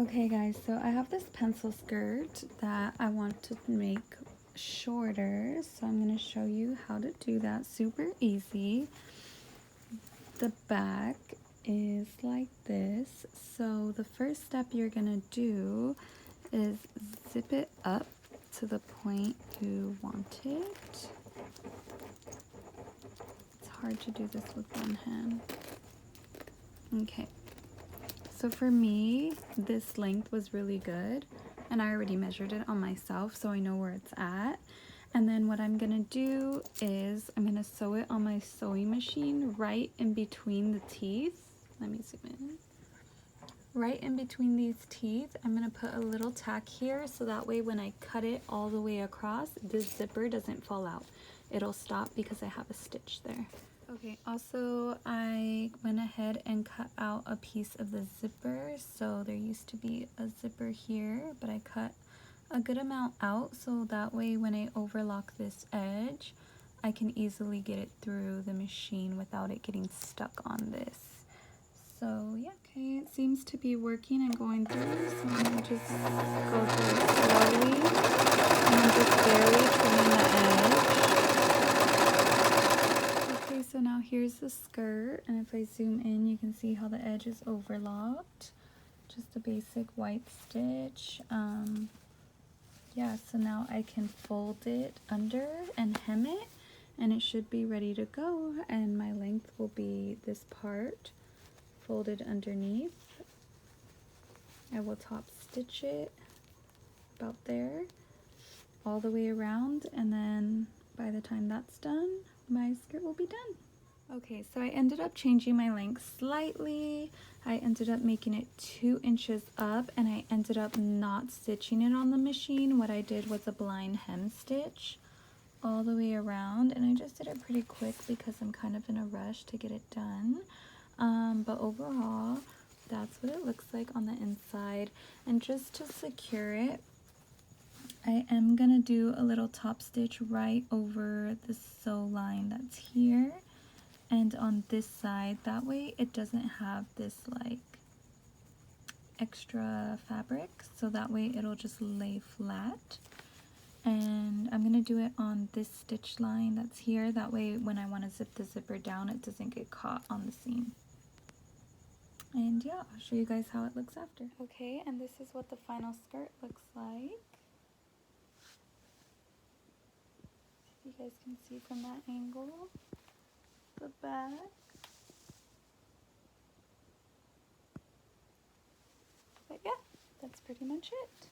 Okay guys, so I have this pencil skirt that I want to make shorter, so I'm going to show you how to do that. Super easy. The back is like this. So the first step you're going to do is zip it up to the point you want it. It's hard to do this with one hand. Okay. So for me, this length was really good, and I already measured it on myself, so I know where it's at. And then what I'm gonna do is I'm gonna sew it on my sewing machine right in between the teeth. Let me zoom in. Right in between these teeth, I'm gonna put a little tack here, so that way when I cut it all the way across, this zipper doesn't fall out. It'll stop because I have a stitch there. Okay, also I went ahead and cut out a piece of the zipper. So there used to be a zipper here, but I cut a good amount out so that way when I overlock this edge, I can easily get it through the machine without it getting stuck on this. So yeah, okay, it seems to be working and going through, so I'm gonna just go through it slowly and I'm just barely trimming the edge. Okay, so now here's the skirt, and if I zoom in, you can see how the edge is overlocked. Just a basic white stitch. Yeah, so now I can fold it under and hem it, and it should be ready to go. And my length will be this part folded underneath. I will top stitch it about there, all the way around, and then by the time that's done, my skirt will be done. Okay, so I ended up changing my length slightly. I ended up making it 2 inches up, and I ended up not stitching it on the machine. What I did was a blind hem stitch all the way around, and I just did it pretty quick because I'm kind of in a rush to get it done. But overall, that's what it looks like on the inside. And just to secure it, I am gonna do a little top stitch right over the sew line that's here and on this side, that way it doesn't have this like extra fabric, so that way it'll just lay flat. And I'm gonna do it on this stitch line that's here, that way when I want to zip the zipper down it doesn't get caught on the seam. And yeah, I'll show you guys how it looks after. Okay, and this is what the final skirt looks like. If you guys can see from that angle, the back. But yeah, that's pretty much it.